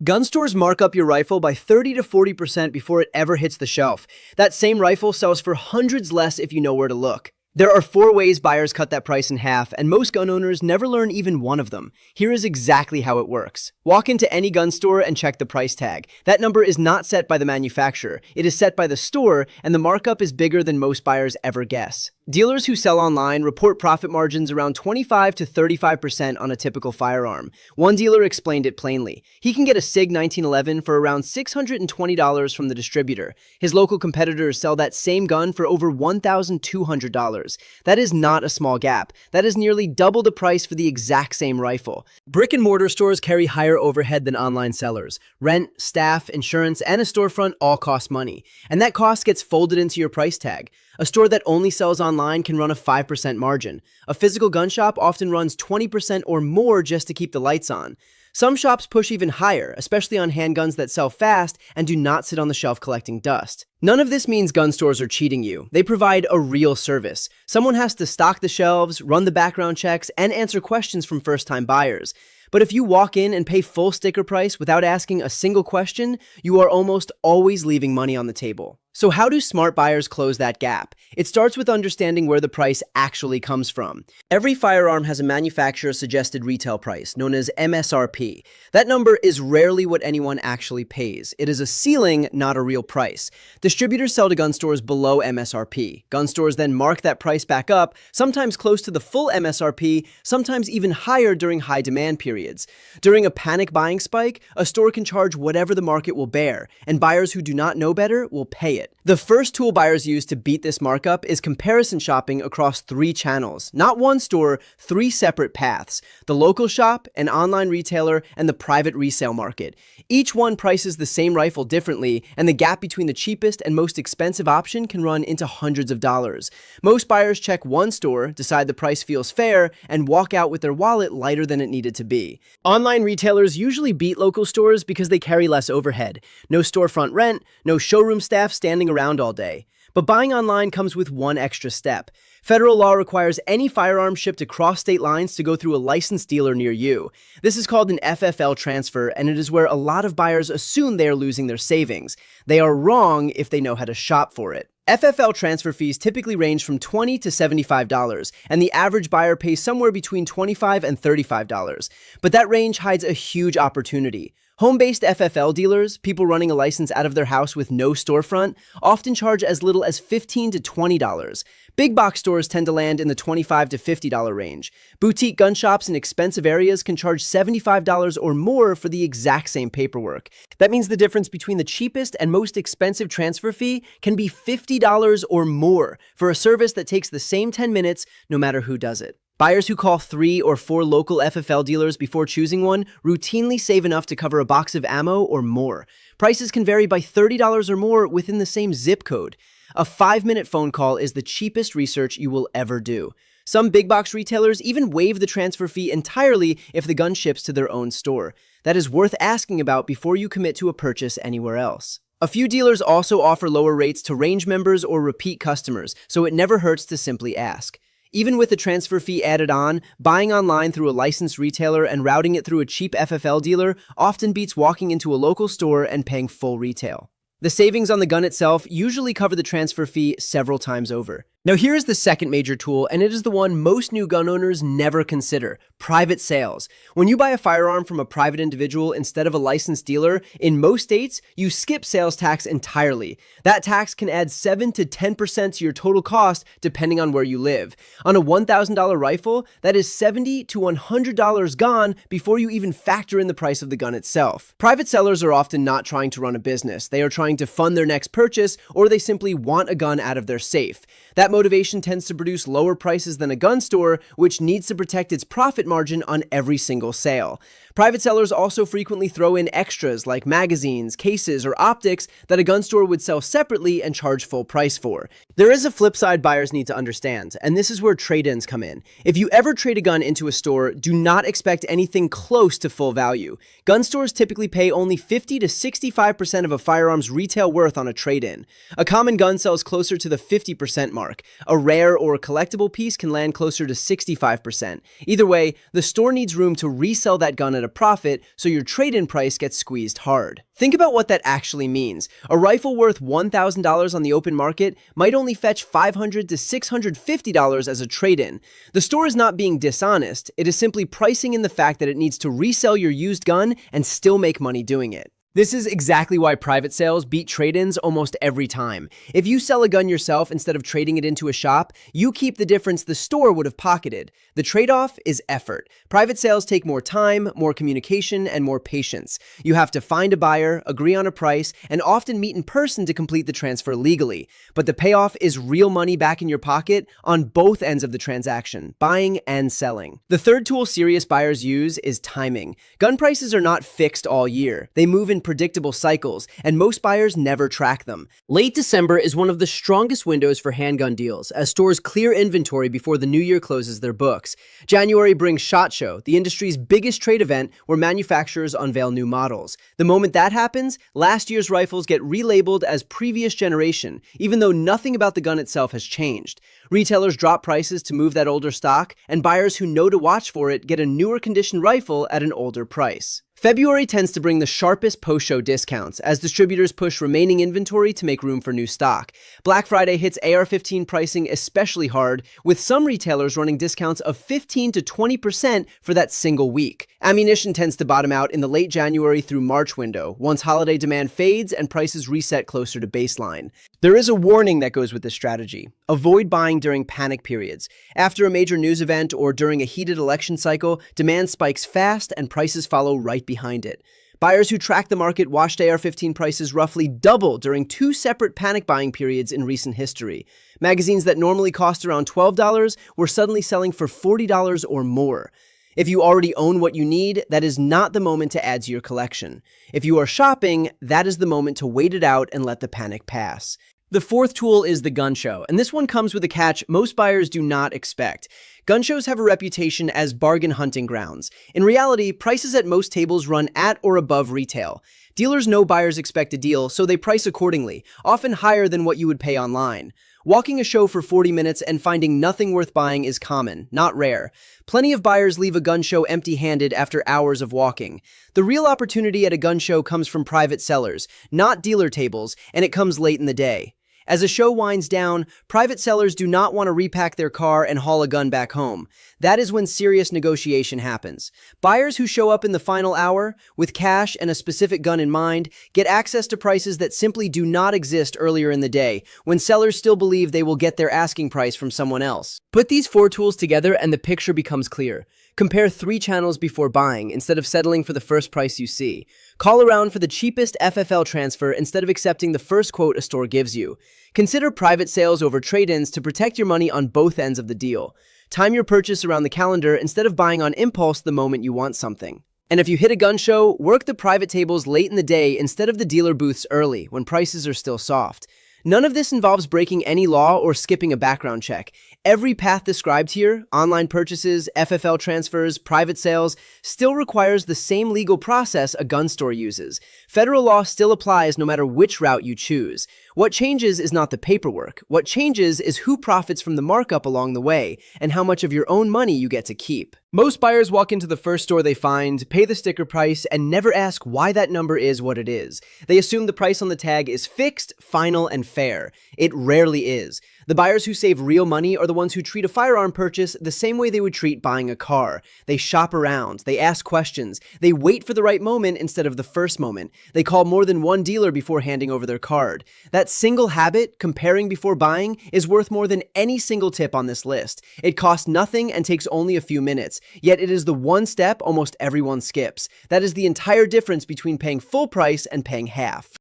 Gun stores mark up your rifle by 30 to 40% before it ever hits the shelf. That same rifle sells for hundreds less if you know where to look. There are 4 ways buyers cut that price in half, and most gun owners never learn even one of them. Here is exactly how it works. Walk into any gun store and check the price tag. That number is not set by the manufacturer. It is set by the store, and the markup is bigger than most buyers ever guess. Dealers who sell online report profit margins around 25 to 35% on a typical firearm. One dealer explained it plainly. He can get a SIG 1911 for around $620 from the distributor. His local competitors sell that same gun for over $1,200. That is not a small gap. That is nearly double the price for the exact same rifle. Brick and mortar stores carry higher overhead than online sellers. Rent, staff, insurance, and a storefront all cost money. And that cost gets folded into your price tag. A store that only sells online can run a 5% margin. A physical gun shop often runs 20% or more just to keep the lights on. Some shops push even higher, especially on handguns that sell fast and do not sit on the shelf collecting dust. None of this means gun stores are cheating you. They provide a real service. Someone has to stock the shelves, run the background checks, and answer questions from first-time buyers. But if you walk in and pay full sticker price without asking a single question, you are almost always leaving money on the table. So how do smart buyers close that gap? It starts with understanding where the price actually comes from. Every firearm has a manufacturer-suggested retail price, known as MSRP. That number is rarely what anyone actually pays. It is a ceiling, not a real price. Distributors sell to gun stores below MSRP. Gun stores then mark that price back up, sometimes close to the full MSRP, sometimes even higher during high demand periods. During a panic buying spike, a store can charge whatever the market will bear, and buyers who do not know better will pay it. The first tool buyers use to beat this markup is comparison shopping across 3 channels. Not one store, 3 separate paths: the local shop, an online retailer, and the private resale market. Each one prices the same rifle differently, and the gap between the cheapest and most expensive option can run into hundreds of dollars. Most buyers check one store, decide the price feels fair, and walk out with their wallet lighter than it needed to be. Online retailers usually beat local stores because they carry less overhead. No storefront rent, no showroom staff standing around all day. But buying online comes with one extra step. Federal law requires any firearm shipped across state lines to go through a licensed dealer near you. This is called an FFL transfer, and it is where a lot of buyers assume they are losing their savings. They are wrong if they know how to shop for it. FFL transfer fees typically range from $20 to $75, and the average buyer pays somewhere between $25 and $35. But that range hides a huge opportunity. Home-based FFL dealers, people running a license out of their house with no storefront, often charge as little as $15 to $20. Big box stores tend to land in the $25 to $50 range. Boutique gun shops in expensive areas can charge $75 or more for the exact same paperwork. That means the difference between the cheapest and most expensive transfer fee can be $50 or more for a service that takes the same 10 minutes no matter who does it. Buyers who call 3 or 4 local FFL dealers before choosing one routinely save enough to cover a box of ammo or more. Prices can vary by $30 or more within the same zip code. A 5-minute phone call is the cheapest research you will ever do. Some big box retailers even waive the transfer fee entirely if the gun ships to their own store. That is worth asking about before you commit to a purchase anywhere else. A few dealers also offer lower rates to range members or repeat customers, so it never hurts to simply ask. Even with the transfer fee added on, buying online through a licensed retailer and routing it through a cheap FFL dealer often beats walking into a local store and paying full retail. The savings on the gun itself usually cover the transfer fee several times over. Now here is the second major tool, and it is the one most new gun owners never consider: private sales. When you buy a firearm from a private individual instead of a licensed dealer, in most states, you skip sales tax entirely. That tax can add 7 to 10% to your total cost depending on where you live. On a $1,000 rifle, that is $70 to $100 gone before you even factor in the price of the gun itself. Private sellers are often not trying to run a business. They are trying to fund their next purchase, or they simply want a gun out of their safe. That motivation tends to produce lower prices than a gun store, which needs to protect its profit margin on every single sale. Private sellers also frequently throw in extras like magazines, cases, or optics that a gun store would sell separately and charge full price for. There is a flip side buyers need to understand, and this is where trade-ins come in. If you ever trade a gun into a store, do not expect anything close to full value. Gun stores typically pay only 50 to 65% of a firearm's retail worth on a trade-in. A common gun sells closer to the 50% mark. A rare or collectible piece can land closer to 65%. Either way, the store needs room to resell that gun at a profit, so your trade-in price gets squeezed hard. Think about what that actually means. A rifle worth $1,000 on the open market might only fetch $500 to $650 as a trade-in. The store is not being dishonest, it is simply pricing in the fact that it needs to resell your used gun and still make money doing it. This is exactly why private sales beat trade-ins almost every time. If you sell a gun yourself instead of trading it into a shop, you keep the difference the store would have pocketed. The trade-off is effort. Private sales take more time, more communication, and more patience. You have to find a buyer, agree on a price, and often meet in person to complete the transfer legally. But the payoff is real money back in your pocket on both ends of the transaction, buying and selling. The third tool serious buyers use is timing. Gun prices are not fixed all year. They move in predictable cycles, and most buyers never track them. Late December is one of the strongest windows for handgun deals, as stores clear inventory before the new year closes their books. January brings SHOT Show, the industry's biggest trade event where manufacturers unveil new models. The moment that happens, last year's rifles get relabeled as previous generation, even though nothing about the gun itself has changed. Retailers drop prices to move that older stock, and buyers who know to watch for it get a newer condition rifle at an older price. February tends to bring the sharpest post-show discounts, as distributors push remaining inventory to make room for new stock. Black Friday hits AR-15 pricing especially hard, with some retailers running discounts of 15 to 20% for that single week. Ammunition tends to bottom out in the late January through March window, once holiday demand fades and prices reset closer to baseline. There is a warning that goes with this strategy. Avoid buying during panic periods. After a major news event or during a heated election cycle, demand spikes fast and prices follow right behind it. Buyers who track the market watched AR-15 prices roughly double during two separate panic buying periods in recent history. Magazines that normally cost around $12 were suddenly selling for $40 or more. If you already own what you need, that is not the moment to add to your collection. If you are shopping, that is the moment to wait it out and let the panic pass. The fourth tool is the gun show, and this one comes with a catch most buyers do not expect. Gun shows have a reputation as bargain hunting grounds. In reality, prices at most tables run at or above retail. Dealers know buyers expect a deal, so they price accordingly, often higher than what you would pay online. Walking a show for 40 minutes and finding nothing worth buying is common, not rare. Plenty of buyers leave a gun show empty-handed after hours of walking. The real opportunity at a gun show comes from private sellers, not dealer tables, and it comes late in the day. As a show winds down, private sellers do not want to repack their car and haul a gun back home. That is when serious negotiation happens. Buyers who show up in the final hour, with cash and a specific gun in mind, get access to prices that simply do not exist earlier in the day, when sellers still believe they will get their asking price from someone else. Put these four tools together and the picture becomes clear. Compare 3 channels before buying instead of settling for the first price you see. Call around for the cheapest FFL transfer instead of accepting the first quote a store gives you. Consider private sales over trade-ins to protect your money on both ends of the deal. Time your purchase around the calendar instead of buying on impulse the moment you want something. And if you hit a gun show, work the private tables late in the day instead of the dealer booths early, when prices are still soft. None of this involves breaking any law or skipping a background check. Every path described here, online purchases, FFL transfers, private sales, still requires the same legal process a gun store uses. Federal law still applies no matter which route you choose. What changes is not the paperwork. What changes is who profits from the markup along the way, and how much of your own money you get to keep. Most buyers walk into the first store they find, pay the sticker price, and never ask why that number is what it is. They assume the price on the tag is fixed, final, and fair. It rarely is. The buyers who save real money are the ones who treat a firearm purchase the same way they would treat buying a car. They shop around, they ask questions, they wait for the right moment instead of the first moment. They call more than one dealer before handing over their card. That single habit, comparing before buying, is worth more than any single tip on this list. It costs nothing and takes only a few minutes, yet it is the one step almost everyone skips. That is the entire difference between paying full price and paying half.